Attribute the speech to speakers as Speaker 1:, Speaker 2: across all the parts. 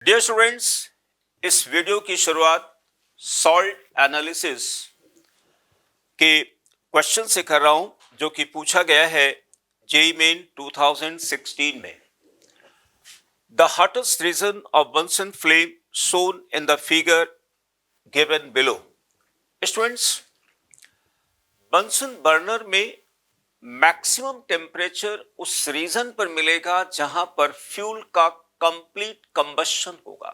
Speaker 1: Dear students, इस video की शुरुआत सॉल्ट एनालिसिस के क्वेश्चन से कर रहा हूं जो कि पूछा गया है जेईई मेन 2016 में। The hottest region of Bunsen flame shown in the figure given below. Students, Bunsen burner में मैक्सिमम टेम्परेचर उस रीजन पर मिलेगा जहां पर फ्यूल का कंप्लीट कंबशन होगा।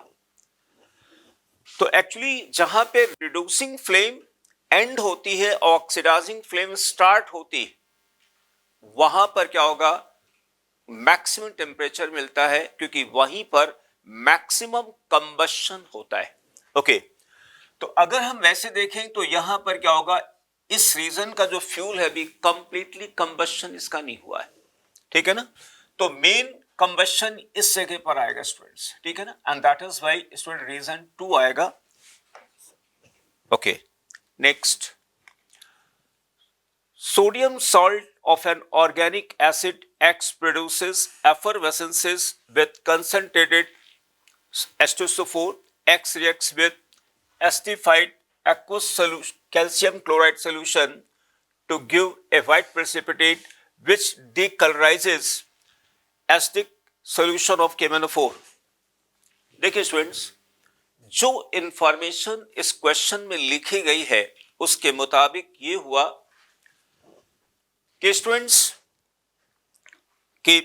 Speaker 1: तो एक्चुअली जहां पे रिड्यूसिंग फ्लेम एंड होती है और ऑक्सीडाइजिंग फ्लेम स्टार्ट होती है, वहां पर क्या होगा, मैक्सिमम टेम्परेचर मिलता है क्योंकि वहीं पर मैक्सिमम कंबशन होता है। ओके, तो अगर हम वैसे देखें तो यहां पर क्या होगा, इस रीजन का जो फ्यूल है भी कंप्लीटली कंबशन इसका नहीं हुआ है, ठीक है ना। तो मेन कंबशन इस जगह पर आएगा स्टूडेंट्स, ठीक है ना, and that is why student reason 2 आएगा। Okay, next, sodium salt of an organic acid X produces effervescences with concentrated H2SO4. X reacts with acidified aqueous calcium chloride solution to give a white precipitate which decolorizes acidic solution of KMnO4. देखिए students, जो information इस question में लिखी गई है उसके मुताबिक ये हुआ कि स्टूडेंट्स कि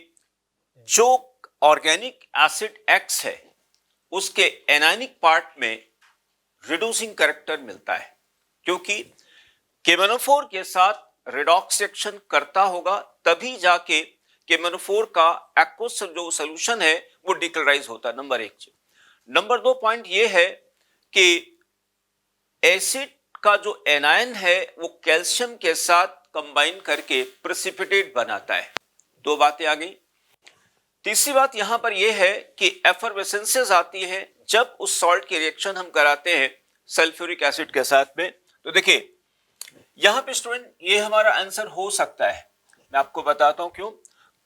Speaker 1: जो ऑर्गेनिक एसिड एक्स है उसके एनायनिक पार्ट में रिड्यूसिंग करैक्टर मिलता है क्योंकि KMnO4 के साथ रिडॉक्स रिएक्शन करता होगा, तभी जाके KMnO4 का एक्वस जो सोल्यूशन है वो डिकलराइज होता है। नंबर 1। नंबर 2 पॉइंट ये है कि एसिड का जो एनायन है वो कैल्शियम के साथ कंबाइन करके प्रेसिपिटेट बनाता है। दो बातें आ गई। तीसरी बात यहां पर यह है कि एफरवेसेंसेस आती है जब उस सॉल्ट की रिएक्शन हम कराते हैं सल्फ्यूरिक एसिड के साथ में। तो देखिए यहां पे स्टूडेंट ये हमारा आंसर हो सकता है, मैं आपको बताता हूं क्यों।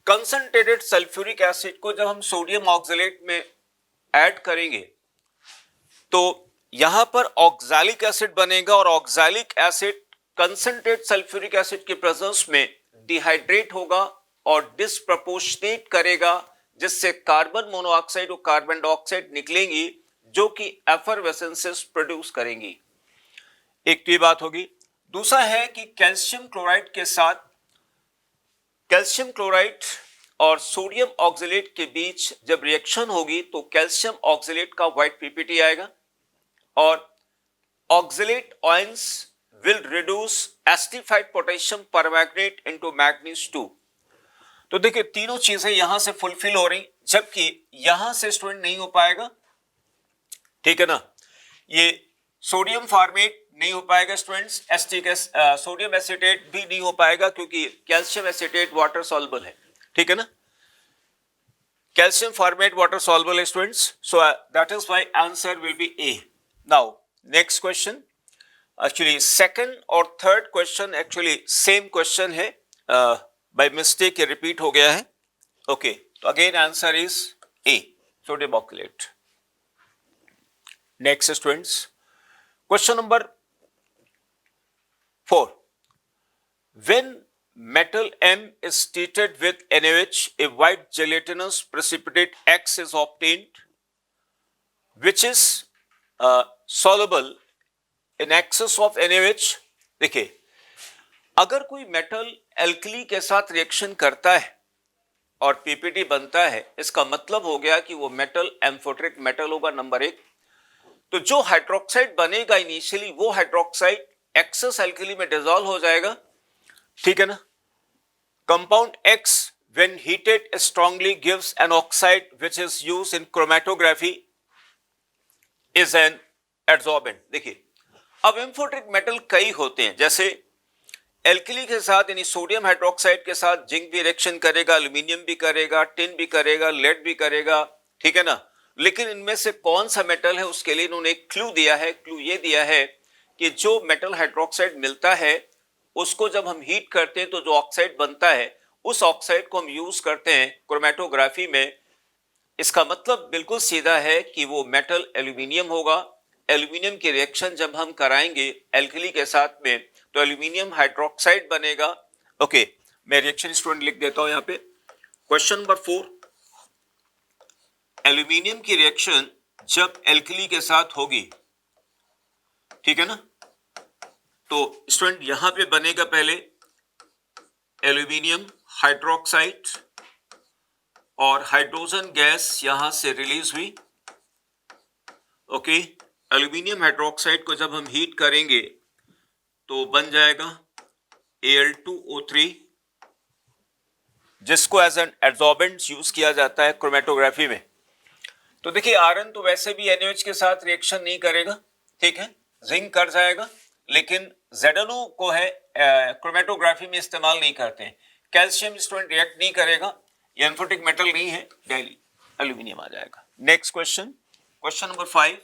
Speaker 1: कंसंट्रेटेड सल्फ्यूरिक एसिड को जब हम सोडियम ऑक्सलेट में ऐड करेंगे तो यहां पर ऑक्सैलिक एसिड बनेगा और oxalic acid concentrate sulphuric acid के प्रेजेंस में डिहाइड्रेट होगा और डिसप्रपोर्शनेट करेगा, जिससे कार्बन मोनोऑक्साइड और कार्बन डाइऑक्साइड निकलेंगी जो कि एफरवेसेंसेस प्रोड्यूस करेंगी। एक तो ये बात होगी। दूसरा है कि कैल्शियम क्लोराइड के साथ कैल्शियम क्लोराइड और सोडियम ऑक्सलेट के बीच जब रिएक्शन होगी तो कैल्शियम ऑक्सलेट का व्हाइट पीपीटी आएगा और oxalate ions will reduce acidified potassium permanganate into manganese 2। तो देखिए तीनों चीजें यहां से फुलफिल हो रही, जबकि यहां से स्टूडेंट नहीं हो पाएगा, ठीक है ना। ये सोडियम फॉर्मेट नहीं हो पाएगा स्टूडेंट्स, सोडियम एसिटेट भी नहीं हो पाएगा क्योंकि कैल्शियम एसिटेट वाटर सॉल्युबल है, ठीक है ना। कैल्शियम फॉर्मेट वाटर सॉल्युबल है students, so that is why answer will be A. Now next question, actually second और third question actually same question है, बाय मिस्टेक ये रिपीट हो गया है। ओके, तो again answer is A, sodium oxalate. Next students, question number 4। When metal M is treated with NaOH, a white gelatinous precipitate X is obtained which is soluble in excess of NaOH। देखिए अगर कोई metal alkali के साथ reaction करता है और PPT बनता है, इसका मतलब हो गया कि वो मेटल एम्फोटेरिक मेटल होगा, नंबर 1। तो जो हाइड्रोक्साइड बनेगा इनिशियली वो हाइड्रोक्साइड एक्सेस एल्कली में डिसॉल्व हो जाएगा, ठीक है ना। Compound X when heated strongly gives an oxide which is used in chromatography is an adsorbent। देखिए अब एम्फोटेरिक मेटल कई होते हैं, जैसे एल्कली के साथ यानी सोडियम हाइड्रोक्साइड के साथ जिंक भी रिएक्शन करेगा, एल्यूमिनियम भी करेगा, टिन भी करेगा, लेड भी करेगा, ठीक है ना। लेकिन इनमें से कौन सा मेटल है उसके लिए इन्होंने एक क्लू दिया है। क्लू ये दिया है कि जो मेटल हाइड्रोक्साइड मिलता है उसको जब हम हीट करते हैं तो जो ऑक्साइड बनता है उस ऑक्साइड को हम यूज करते हैं क्रोमेटोग्राफी में इसका मतलब बिल्कुल सीधा है कि वो मेटल एल्यूमिनियम होगा। एल्यूमिनियम की रिएक्शन जब हम कराएंगे एल्कली के साथ में तो एल्यूमिनियम हाइड्रोक्साइड बनेगा। ओके, मैं रिएक्शन स्टूडेंट लिख देता हूं यहां पे। क्वेश्चन नंबर 4, एल्यूमिनियम की रिएक्शन जब एल्कली के साथ होगी, ठीक है ना, तो स्टूडेंट यहां पे बनेगा पहले एल्यूमिनियम हाइड्रोक्साइड और हाइड्रोजन गैस यहां से रिलीज हुई। ओके, एल्यूमिनियम हाइड्रोक्साइड को जब हम हीट करेंगे तो बन जाएगा Al2O3, जिसको एज एन एडसॉर्बेंट यूज किया जाता है क्रोमेटोग्राफी में। तो देखिए आयरन तो वैसे भी NaOH के साथ रिएक्शन नहीं करेगा, ठीक है, जिंक कर जाएगा, लेकिन ZnO को है क्रोमेटोग्राफी में इस्तेमाल नहीं करते हैं। कैल्शियम स्टूडेंट रिएक्ट नहीं करेगा, ये एम्फोटिक मेटल नहीं है, डेली एल्यूमिनियम आ जाएगा। Next question, question number 5,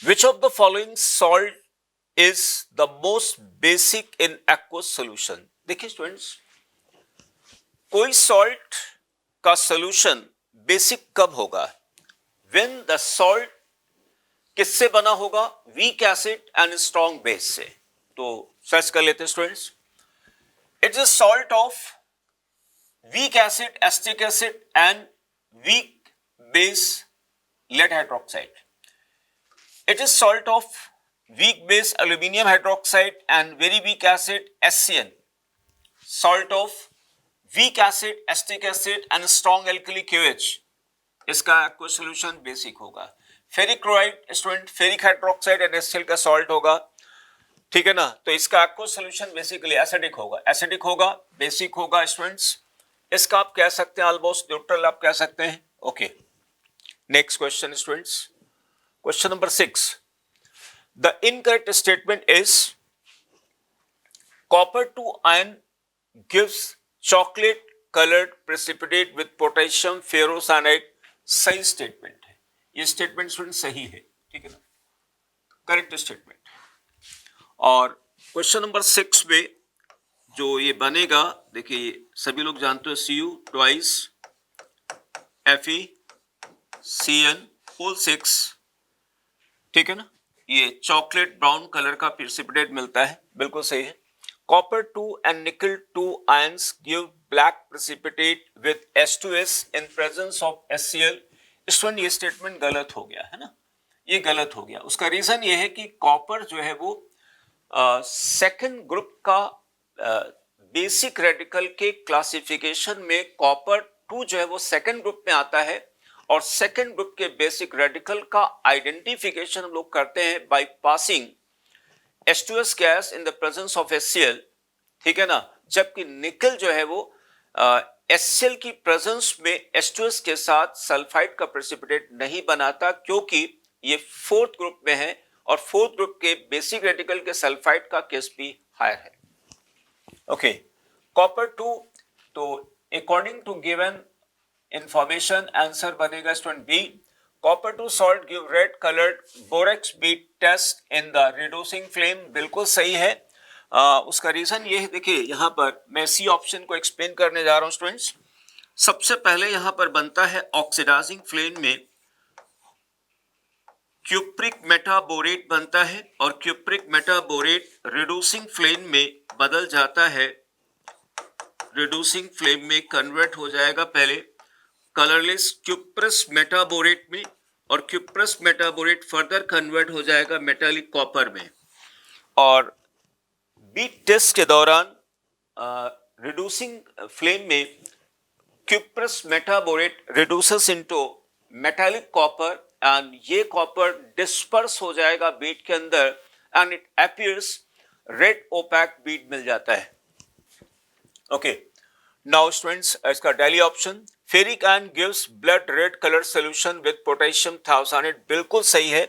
Speaker 1: which of the following salt is the most basic in aqueous solution? देखिए स्टूडेंट्स, कोई सॉल्ट का सोल्यूशन बेसिक कब होगा? When the salt किससे बना होगा? Weak acid and strong base से। तो सर्च कर लेते हैं students. It is salt of weak acid acetic acid and weak base lead hydroxide. It is salt of weak base aluminum hydroxide and very weak acid SCN. Salt of weak acid acetic acid and strong alkali KOH. इसका aqueous solution basic होगा। Ferric chloride student ferric hydroxide and HCl का salt होगा, ठीक है ना, तो इसका aqueous solution basically acidic होगा, बेसिक होगा स्टूडेंट्स। इसका आप कह सकते हैं ऑलमोस्ट न्यूट्रल आप कह सकते हैं। Okay, next question students, question number 6, the incorrect statement is copper 2 ion gives chocolate colored precipitate with potassium ferrocyanide। सही स्टेटमेंट है, ये स्टेटमेंट स्टूडेंट सही है, ठीक है ना, करेक्ट स्टेटमेंट। और क्वेश्चन नंबर 6 में जो ये बनेगा, देखिए सभी लोग जानते हो Cu ट्वाइस FeCN होल 6, ठीक है ना, ये चॉकलेट ब्राउन कलर का प्रेसिपिटेट मिलता है, बिल्कुल सही है। कॉपर 2 एंड निकल 2 ions give black precipitate with H2S in presence of HCl। Student ये स्टेटमेंट गलत हो गया है ना, ये गलत हो गया। उसका रीजन ये है कि कॉपर जो है वो सेकंड ग्रुप का बेसिक रेडिकल के क्लासिफिकेशन में कॉपर 2 जो है वो सेकंड ग्रुप में आता है, और सेकेंड ग्रुप के बेसिक रेडिकल का आइडेंटिफिकेशन हम लोग करते हैं by passing H2S gas in the presence of HCl, ठीक है ना, जबकि निकल जो है वो HCl की प्रेजेंस में H2S के साथ सल्फाइड का प्रेसिपिटेट नहीं बनाता, क्योंकि ये फोर्थ ग्रुप में है और फोर्थ ग्रुप के बेसिक रेडिकल के सल्फाइड का केस भी हायर है। ओके, कॉपर 2, तो according to given information answer बनेगा student B. Copper 2 salt give red coloured borax bead test in the reducing flame, बिल्कुल सही है। उसका रीजन ये है, देखिए यहां पर मैं सी ऑप्शन को एक्सप्लेन करने जा रहा हूं स्टूडेंट्स। सबसे पहले यहां पर बनता है ऑक्सीडाइजिंग फ्लेम में क्यूप्रिक मेटाबोरेट बनता है, और क्यूप्रिक मेटाबोरेट रिड्यूसिंग फ्लेम में बदल जाता है, रिड्यूसिंग फ्लेम में कन्वर्ट हो जाएगा पहले कलरलेस क्यूप्रस मेटाबोरेट में, और क्यूप्रस मेटाबोरेट फर्दर कन्वर्ट हो जाएगा मेटालिक कॉपर में। और बीट टेस्ट के दौरान रिड्यूसिंग फ्लेम में cuprous metaborate reduces into metallic copper, and ये कॉपर डिस्पर्स हो जाएगा बीट के अंदर, and it appears red opaque bead मिल जाता है। ओके, नाउ स्टूडेंट्स इसका daily option ferric ion gives blood red colour solution with potassium thiocyanate, बिल्कुल सही है।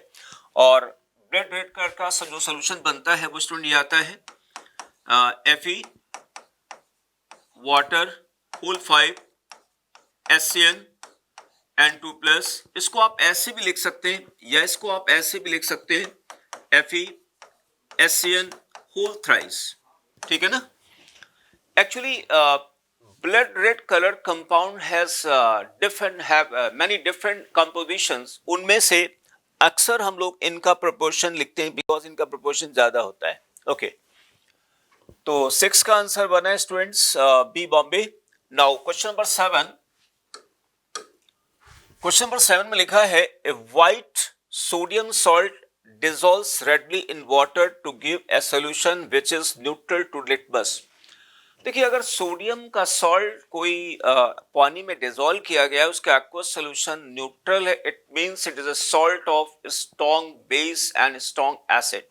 Speaker 1: और ब्लड रेड कलर का जो सोल्यूशन बनता है वो स्टूडेंट ये आता है Fe water hole 5 HCN N2+। इसको आप ऐसे भी लिख सकते हैं या इसको आप ऐसे भी लिख सकते हैं Fe HCN होल थ्राइस, ठीक है ना। Actually, blood red colored compound has many different compositions. उनमें से अक्सर हम लोग इनका proportion लिखते हैं because इनका proportion ज्यादा होता है. Okay. तो 6 का आंसर बना है students B Bombay. Now question number 7. Question number 7 में लिखा है A white sodium salt dissolves readily in water to give a solution which is neutral to litmus. देखिए अगर सोडियम का सॉल्ट कोई पानी में डिसॉल्व किया गया है उसका एक्वस सोल्यूशन न्यूट्रल है, it means it is a salt of strong base and strong acid.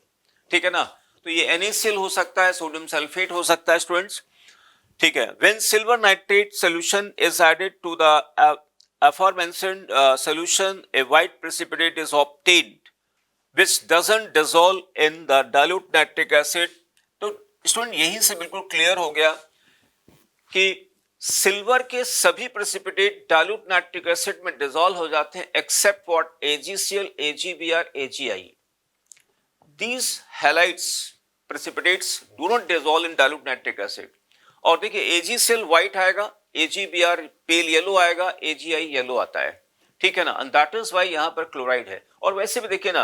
Speaker 1: ठीक है ना. तो ये NaCl हो सकता है, सोडियम सल्फेट हो सकता है स्टूडेंट्स. ठीक है. When silver nitrate solution is added to the aforementioned solution, a white precipitate is obtained which doesn't dissolve in the dilute nitric acid. तो स्टूडेंट यहीं से बिल्कुल क्लियर हो गया कि सिल्वर के सभी प्रेसिपिटेट डाइल्यूट नाइट्रिक एसिड में डिसॉल्व हो जाते हैं except what AgCl, AgBr, AgI. These halides precipitates do not dissolve in dilute nitric acid. और देखिए AgCl व्हाइट आएगा, AgBr पेल येलो आएगा, AgI येलो आता है. ठीक है ना. एंड दैट इज व्हाई यहां पर क्लोराइड है. और वैसे भी देखिए ना,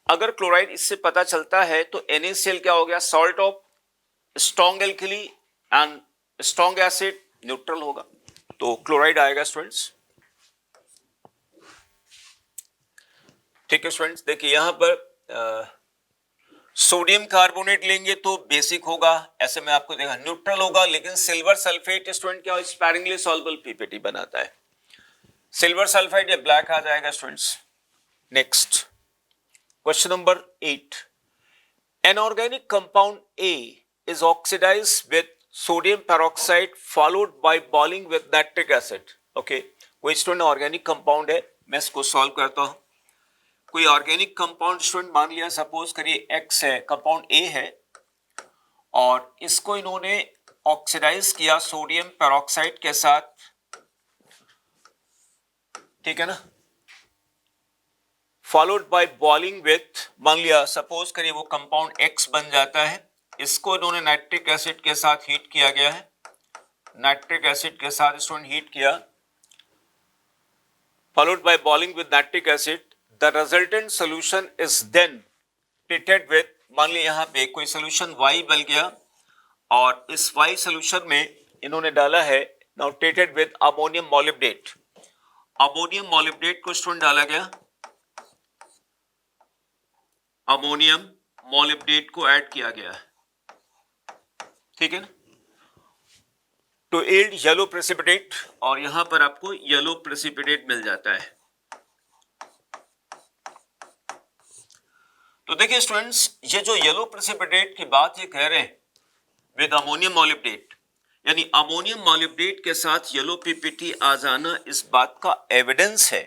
Speaker 1: अगर क्लोराइड इससे पता चलता है तो NaCl क्या हो गया, salt of strong alkali and strong acid, neutral होगा. तो क्लोराइड आएगा स्टूडेंट्स. ठीक है स्टूडेंट्स. देखिए यहां पर सोडियम कार्बोनेट लेंगे तो बेसिक होगा, ऐसे में आपको देखा न्यूट्रल होगा. लेकिन सिल्वर सल्फेट स्टूडेंट क्या स्पैरिंगली सॉल्युबल पीपीटी बनाता है. सिल्वर सल्फाइड या ब्लैक आ जाएगा students. Next question number 8. An organic compound A is oxidized with sodium peroxide followed by boiling with nitric acid. Okay, कोई स्टूडेंट ऑर्गेनिक कंपाउंड है, मैं इसको solve करता हूं. कोई ऑर्गेनिक कंपाउंड स्टूडेंट मान लिया, सपोज करिए X है, कंपाउंड A है, और इसको इन्होंने ऑक्सीडाइज किया सोडियम पेरोक्साइड के साथ. ठीक है ना. फॉलोड बाय बॉइलिंग विथ, मान लिया सपोज करिए वो कंपाउंड X बन जाता है. इसको इन्होंने नाइट्रिक एसिड के साथ हीट किया गया है. नाइट्रिक एसिड के साथ स्टूडेंट हीट किया, followed by boiling with nitric acid. The resultant solution is then treated with, मान लिया यहाँ पे कोई सोल्यूशन Y बन गया और इस Y सोल्यूशन में इन्होंने डाला है now treated with ammonium molybdate. Ammonium molybdate को स्टूडेंट डाला गया, अमोनियम मोलिब्डेट को ऐड किया गया. ठीक है ना. टू यील्ड येलो प्रेसिपिटेट, और यहां पर आपको येलो प्रेसिपिटेट मिल जाता है. तो देखिए स्टूडेंट्स, ये जो येलो प्रेसिपिटेट की बात ये कह रहे हैं विद अमोनियम मोलिब्डेट, यानी अमोनियम मोलिब्डेट के साथ येलो पीपीटी आ जाना इस बात का एविडेंस है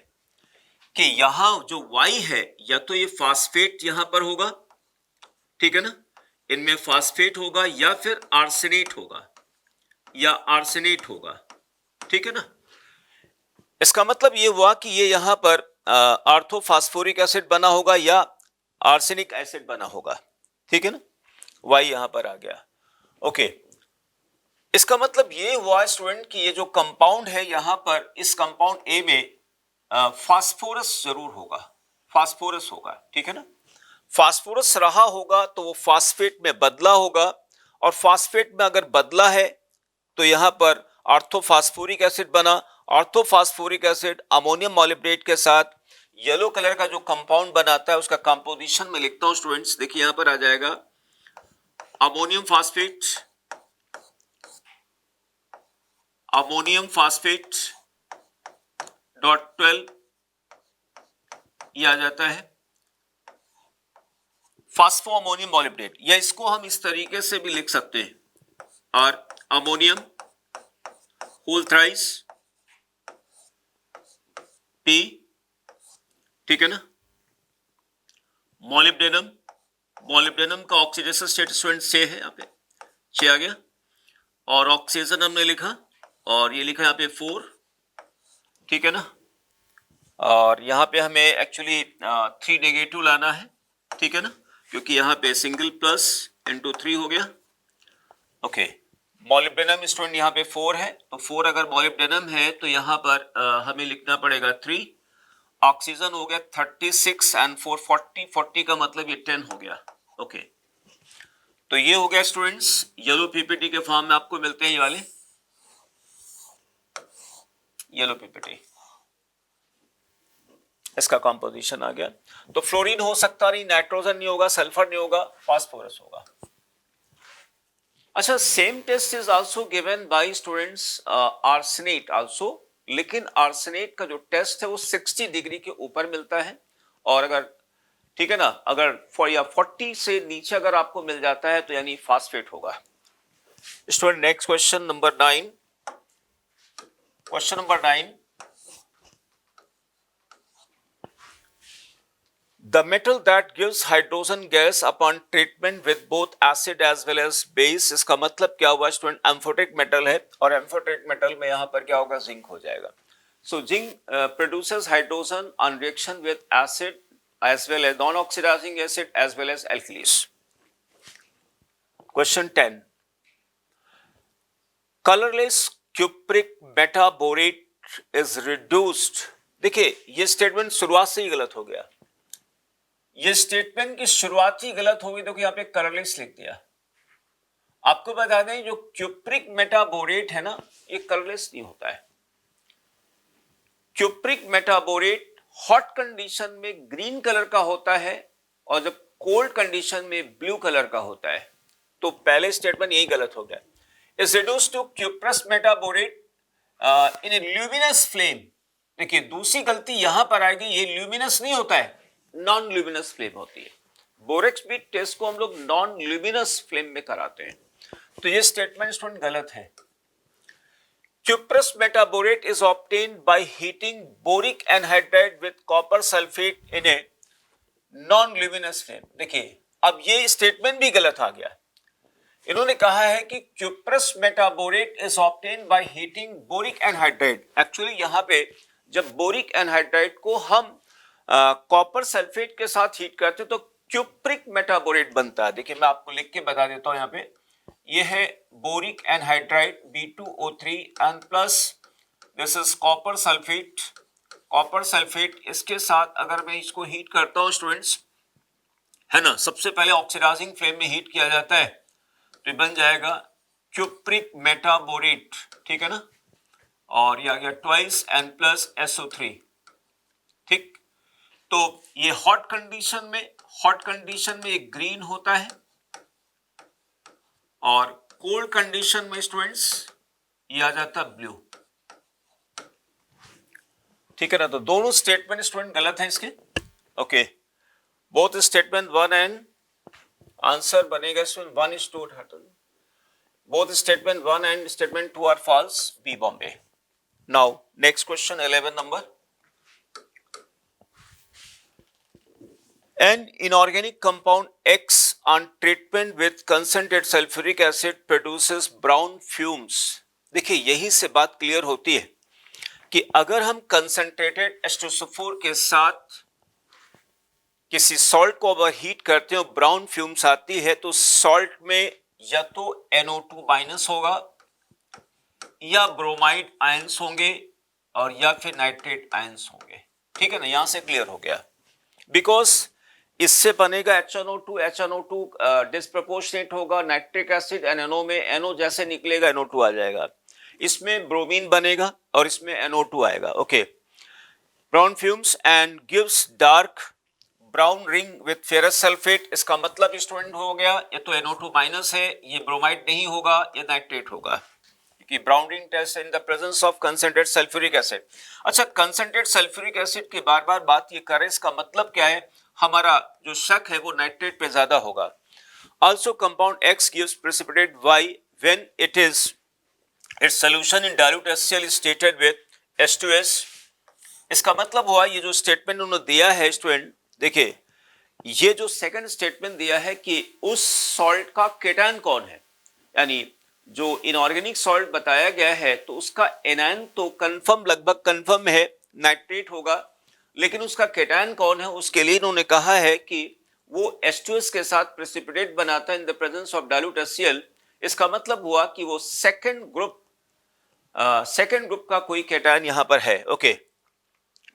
Speaker 1: कि यहां जो Y है या तो ये फास्फेट यहां पर होगा. ठीक है ना. इनमें फास्फेट होगा या फिर आर्सेनेट होगा, या आर्सेनेट होगा. ठीक है ना. इसका मतलब ये हुआ कि ये यहां पर आर्थोफास्फोरिक एसिड बना होगा या आर्सेनिक एसिड बना होगा. ठीक है ना. Y यहां पर आ गया. ओके. इसका मतलब ये हुआ स्टूडेंट कि ये जो कंपाउंड है यहां पर, इस कंपाउंड A में फास्फोरस जरूर होगा, फास्फोरस होगा. ठीक है ना. फास्फोरस रहा होगा तो वो फास्फेट में बदला होगा, और फास्फेट में अगर बदला है तो यहां पर आर्थोफास्फोरिक एसिड बना. आर्थोफास्फोरिक एसिड अमोनियम मोलिब्डेट के साथ येलो कलर का जो कंपाउंड बनाता है उसका कंपोजिशन में लिखता हूं स्टूडेंट्स. देखिए यहां पर आ जाएगा अमोनियम फास्फेट, अमोनियम फास्फेट .12 ये आ जाता है फास्फो अमोनियम मोलिब्डेट, या इसको हम इस तरीके से भी लिख सकते हैं, और अमोनियम होल थ्राइस P. ठीक है ना. मोलिब्डेनम, मोलिब्डेनम का ऑक्सीडेशन स्टेट स्टूडेंट से है, यहाँ पे 6 आ गया, और ऑक्सीजन हमने लिखा, और ये लिखा यहाँ पे 4. ठीक है ना. और यहाँ पे हमें एक्चुअली 3 नेगेटिव लाना है. ठीक है ना, क्योंकि यहाँ पे सिंगल प्लस इंटू 3 हो गया. ओके. मॉलिब्डेनम स्टूडेंट यहाँ पे 4 है, तो 4 अगर मॉलिब्डेनम है तो यहाँ पर हमें लिखना पड़ेगा 3। ऑक्सीजन हो गया 36 एंड 4 40, 40 का मतलब ये 10 हो गया। ओके, तो ये हो गया स्टूडेंट्स, येलो पीपीटी के फॉर्म में आपको मिलते हैं ये वाले येलो पीपीटी, इसका कंपोजिशन आ गया। तो फ्लोरीन हो सकता नहीं, नाइट्रोजन नहीं होगा, सल्फर नहीं होगा, फास्फोरस होगा। अच्छा, same test is also given by students arsenate also, लेकिन आर्सेनेट का जो टेस्ट है वो 60 डिग्री के ऊपर मिलता है, और अगर ठीक है ना, अगर 40 से नीचे अगर आपको मिल जाता है तो यानी फास्फेट होगा। Student next question number 9, question number 9, the metal that gives hydrogen gas upon treatment with both acid as well as base, इसका मतलब क्या हुआ स्टूडेंट, एम्फोटेरिक मेटल है, और एम्फोटेरिक मेटल में यहां पर क्या होगा, जिंक हो जाएगा। So zinc produces hydrogen on reaction with acid as well as non-oxidizing acid as well as alkalis. Question 10. Colorless cupric metaborate is reduced. देखिए ये स्टेटमेंट शुरुआत से ही गलत हो गया, ये स्टेटमेंट की शुरुआत ही गलत हो गई, तो यहाँ पे कलरलेस लिख दिया। आपको बता दें जो क्यूप्रिक मेटाबोरेट है ना, ये कलरलेस नहीं होता है। क्यूप्रिक मेटाबोरेट हॉट कंडीशन में ग्रीन कलर का होता है, और जब कोल्ड कंडीशन में ब्लू कलर का होता है। तो पहले स्टेटमेंट यही गलत हो गया। Is reduced to cuprous metaborate in a luminous flame. देखिए दूसरी गलती यहां पर आएगी, ये ल्यूमिनस नहीं होता है, नॉन ल्यूमिनस फ्लेम होती है। बोरेक्स बीट टेस्ट को हम लोग नॉन ल्यूमिनस फ्लेम में कराते हैं, तो ये स्टेटमेंट स्टूडेंट गलत है। Cuprous metaborate is obtained by heating boric anhydride with copper sulfate in a non-luminous flame। देखिए अब ये स्टेटमेंट भी गलत आ गया। इन्होंने कहा है कि cuprous metaborate is obtained by heating boric anhydride। Actually यहाँ पे जब बोरिक एनहाइड्राइड को हम कॉपर सल्फेट के साथ हीट करते हैं तो क्यूप्रिक मेटाबोरेट बनता है। देखिए मैं आपको लिख के बता देता हूं, यहाँ पे ये है boric anhydride B2O3 and plus this is copper sulphate. Copper sulphate इसके साथ अगर मैं इसको हीट करता हूं स्टूडेंट्स, है ना, सबसे पहले ऑक्सीडाइजिंग फ्लेम में हीट किया जाता है, तो बन जाएगा क्यूप्रिक मेटाबोरेट, ठीक है ना, और ये आ गया ट्वाइस एन प्लस SO3। ठीक, तो ये हॉट कंडीशन में एक ग्रीन होता है, और कोल्ड कंडीशन में स्टूडेंट्स ये आ जाता है ब्लू। ठीक है ना, तो दोनों स्टेटमेंट स्टूडेंट गलत हैं इसके। Okay, both statement 1 and answer बनेगा student 1:2। Both statement 1 and statement 2 are false, B Bombay. Now next question 11 number. An inorganic compound X on treatment with concentrated sulfuric acid produces brown fumes। देखिए यही से बात clear होती है कि अगर हम कंसंट्रेटेड H2SO4 के साथ किसी सॉल्ट को अगर हीट करते हो ब्राउन फ्यूम्स आती है, तो सॉल्ट में या तो NO2 माइनस होगा, या ब्रोमाइड आयंस होंगे, और या फिर नाइट्रेट आयंस होंगे। ठीक है ना, यहां से क्लियर हो गया। बिकॉज इससे बनेगा HNO2 डिस्प्रपोर्शनेट होगा, नाइट्रिक एसिड NO में NO जैसे निकलेगा NO2 आ जाएगा, इसमें ब्रोमीन बनेगा और इसमें NO2 आएगा। Okay, brown fumes and gives dark brown ring with ferrous sulphate. इसका मतलब स्टूडेंट हो गया ये तो NO2 माइनस है, ये ब्रोमाइड नहीं होगा, ये नाइट्रेट होगा, कि brown ring test in the presence of concentrated sulphuric acid. अच्छा, कंसंट्रेटेड सल्फ्यूरिक एसिड की बार बार बात ये करें, इसका मतलब क्या है, हमारा जो शक है वो नाइट्रेट पे ज्यादा होगा। Also compound X gives precipitate Y when it is its solution in dilute HCl is stated with H2S। इसका मतलब हुआ ये जो स्टेटमेंट उन्होंने दिया है स्टूडेंट, देखिए ये जो सेकंड स्टेटमेंट दिया है कि उस सॉल्ट का केटायन कौन है, यानी जो इनऑर्गेनिक सॉल्ट बताया गया है तो उसका एनायन तो कंफर्म, लगभग कंफर्म है नाइट्रेट होगा, लेकिन उसका केटायन कौन है उसके लिए इन्होंने कहा है कि वो H2S के साथ प्रेसिपिटेट बनाता है इन the presence of dilute HCl इसका मतलब हुआ कि वो सेकंड ग्रुप का कोई केटायन यहां पर है. ओके,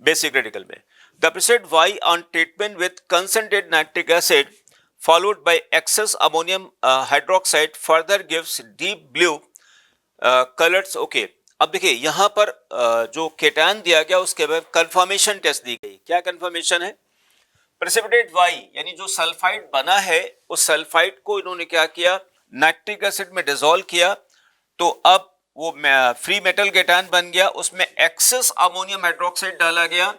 Speaker 1: बेसिक रेडिकल में. The precede Y on treatment with concentrated nitric acid followed by excess ammonium hydroxide further gives deep blue colors. Okay, अब देखिए यहां पर जो केटायन दिया गया उसके बाद कंफर्मेशन टेस्ट दी गई. क्या कंफर्मेशन है? प्रेसिपिटेट Y यानी जो सल्फाइड बना है उस सल्फाइड को इन्होंने क्या किया, नाइट्रिक एसिड में डिसॉल्व किया, तो अब वो फ्री मेटल केटायन बन गया. उसमें एक्सेस अमोनियम हाइड्रोक्साइड डाला गया.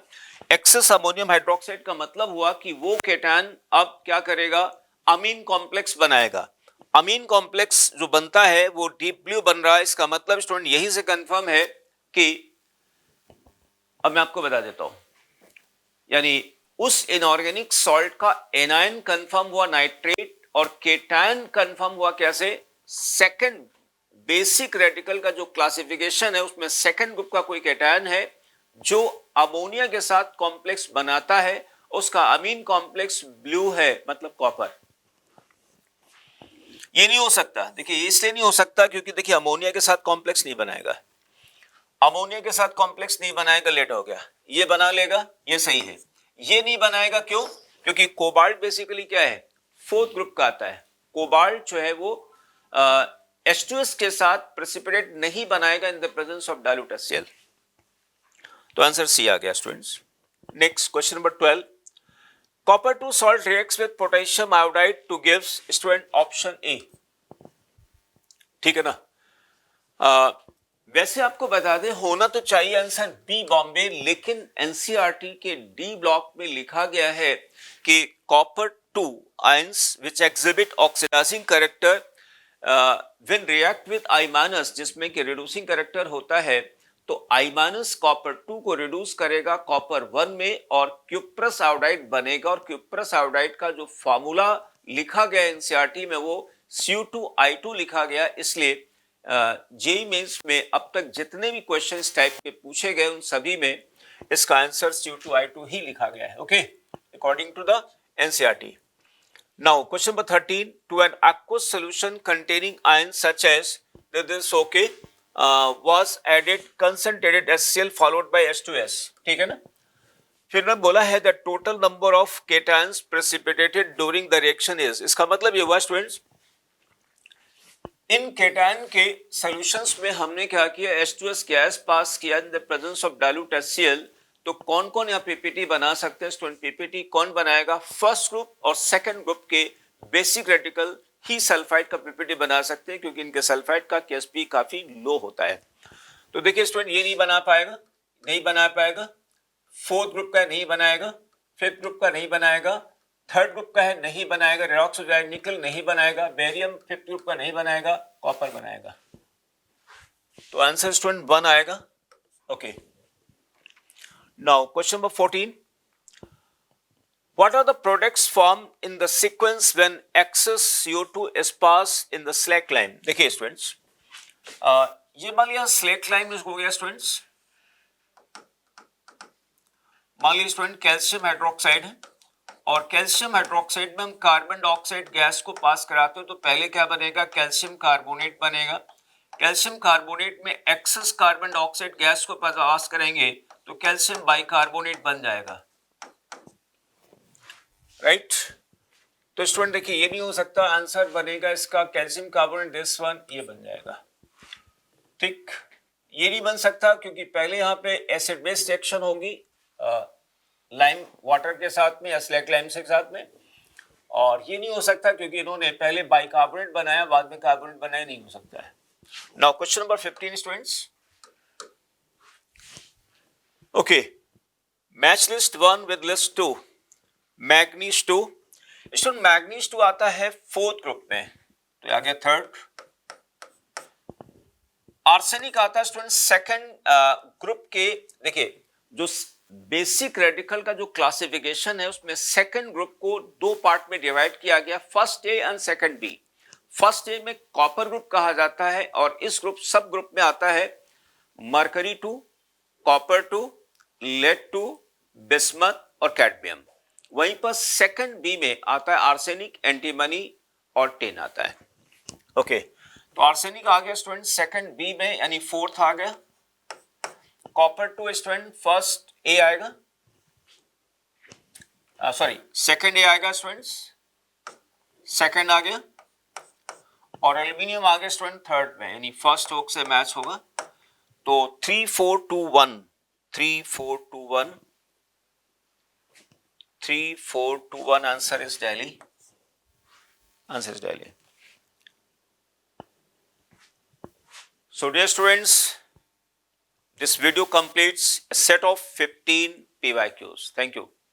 Speaker 1: एक्सेस अमोनियम हाइड्रोक्साइड का मतलब हुआ कि वो केटायन अब क्या करेगा, अमीन कॉम्प्लेक्स बनाएगा. अमीन कॉम्प्लेक्स जो बनता है वो डीप ब्लू बन रहा है. इसका मतलब स्टूडेंट यहीं से कंफर्म है कि, अब मैं आपको बता देता हूं, यानी उस इनऑर्गेनिक सॉल्ट का एनायन कंफर्म हुआ नाइट्रेट और केटायन कंफर्म हुआ कैसे, सेकंड बेसिक रेडिकल का जो क्लासिफिकेशन है उसमें सेकंड ग्रुप का कोई केटायन है जो अमोनिया के साथ कॉम्प्लेक्स बनाता है, उसका अमीन कॉम्प्लेक्स ब्लू है, मतलब कॉपर. ये नहीं हो सकता, देखिए इसलिए नहीं हो सकता क्योंकि देखिए अमोनिया के साथ कॉम्प्लेक्स नहीं बनाएगा. अमोनिया के साथ कॉम्प्लेक्स नहीं बनाएगा, लेट हो गया. ये बना लेगा, ये सही है. ये नहीं बनाएगा, क्यों? क्योंकि कोबाल्ट बेसिकली क्या है, फोर्थ ग्रुप का आता है. कोबाल्ट जो है वो H2S के साथ प्रेसिपिटेट नहीं बनाएगा इन the presence of dilute HCl. तो आंसर सी आ गया students. Next question number 12. Copper 2 salt reacts with potassium iodide two gives student option A. ठीक है ना. वैसे आपको बता दें, होना तो चाहिए आंसर बी बॉम्बे, लेकिन एनसीईआरटी के डी ब्लॉक में लिखा गया है कि copper 2 ions which exhibit oxidising character when react with I minus, जिसमें कि रिड्यूसिंग कैरेक्टर होता है, तो I माइनस कॉपर 2 को रिड्यूस करेगा कॉपर 1 में और क्यूप्रस आयोडाइड बनेगा. और क्यूप्रस आयोडाइड का जो फॉर्मूला लिखा गया एनसीईआरटी में वो Cu2I2 लिखा गया. इसलिए जेईई मेंस में अब तक जितने भी क्वेश्चन इस टाइप के पूछे गए उन सभी में इसका आंसर Cu2I2 ही लिखा गया है. Okay, according to the NCERT. Now, question number 13. To an aqueous solution containing ions such as this, okay, was added concentrated HCl followed by H2S. ठीक है ना. फिर मैं बोला है the total number of cations precipitated during the reaction is. इसका मतलब ये हुआ स्टूडेंट्स, इन केटायन के सॉल्यूशंस में हमने क्या किया, H2S गैस पास किया इन the presence of dilute HCl. तो कौन कौन यहाँ पीपीटी बना सकते हैं स्टूडेंट? पीपीटी कौन बनाएगा? फर्स्ट ग्रुप और सेकंड ग्रुप के बेसिक रेडिकल ही सल्फाइड का पीपीटी बना सकते हैं, क्योंकि इनके सल्फाइड का केएसपी काफी लो होता है. तो देखिए स्टूडेंट, ये नहीं बना पाएगा. फोर्थ ग्रुप का नहीं बनाएगा, फिफ्थ ग्रुप का नहीं बनाएगा, थर्ड ग्रुप का है नहीं बनाएगा, रेडॉक्स हो जाएगा, निकल नहीं बनाएगा, बेरियम फिफ्थ ग्रुप का नहीं बनाएगा, कॉपर बनाएगा. तो आंसर स्टूडेंट 1 आएगा. Okay. Now, question number 14. What are the products formed in the sequence when excess CO2 is passed in the slack line? देखिए स्टूडेंट्स, ये मान लिया स्लैक लाइन में हो गया स्टूडेंट्स. मान लिया स्टूडेंट कैल्शियम हाइड्रोक्साइड है और कैल्शियम हाइड्रोक्साइड में हम कार्बन डाइऑक्साइड गैस को पास कराते हो, तो पहले क्या बनेगा, कैल्शियम कार्बोनेट बनेगा. कैल्शियम कार्बोनेट में एक्सेस कार्बन डाइऑक्साइड गैस को पास करेंगे तो कैल्शियम बाइकार्बोनेट बन जाएगा. राइट. तो स्टूडेंट देखिए, ये नहीं हो सकता, आंसर बनेगा इसका कैल्शियम कार्बोनेट दिस वन, ये बन जाएगा. ठीक, ये नहीं बन सकता क्योंकि पहले यहाँ पे एसिड बेस रिएक्शन होगी लाइम वाटर के साथ में या स्लैक लाइम के साथ में, और ये नहीं हो सकता क्योंकि इन्होंने पहले बाइकार्बोनेट बनाया बाद में कार्बोनेट बनाया, नहीं हो सकता है. Now question number 15 students. Okay, match list 1 with list 2. Manganese 2. Student manganese 2 आता है फोर्थ ग्रुप में, तो आ गया थर्ड. आर्सेनिक आता है स्टूडेंट सेकंड ग्रुप के. देखिए जो बेसिक रेडिकल का जो क्लासिफिकेशन है उसमें सेकंड ग्रुप को दो पार्ट में डिवाइड किया गया, first A and second B. First A में कॉपर ग्रुप कहा जाता है और इस ग्रुप सब ग्रुप में आता है मरकरी 2, कॉपर 2, लेड 2, बिस्मथ और कैडमियम. वहीं पर सेकंड बी में आता है आर्सेनिक, एंटीमनी और टिन आता है. ओके, तो आर्सेनिक आ गया स्टूडेंट सेकंड बी में, यानी फोर्थ आ गया। Copper two student first A आएगा, सॉरी सेकंड ए आएगा स्टूडेंट्स, सेकंड आ गया। और एल्यूमिनियम आ गया स्टूडेंट थर्ड में, यानी फर्स्ट ओक से मैच होगा। तो 3 4 2 1 3 4 2 1 3 4 2 1 answer is Delhi, answer is Delhi. So dear students, this video completes a set of 15 PYQs. Thank you.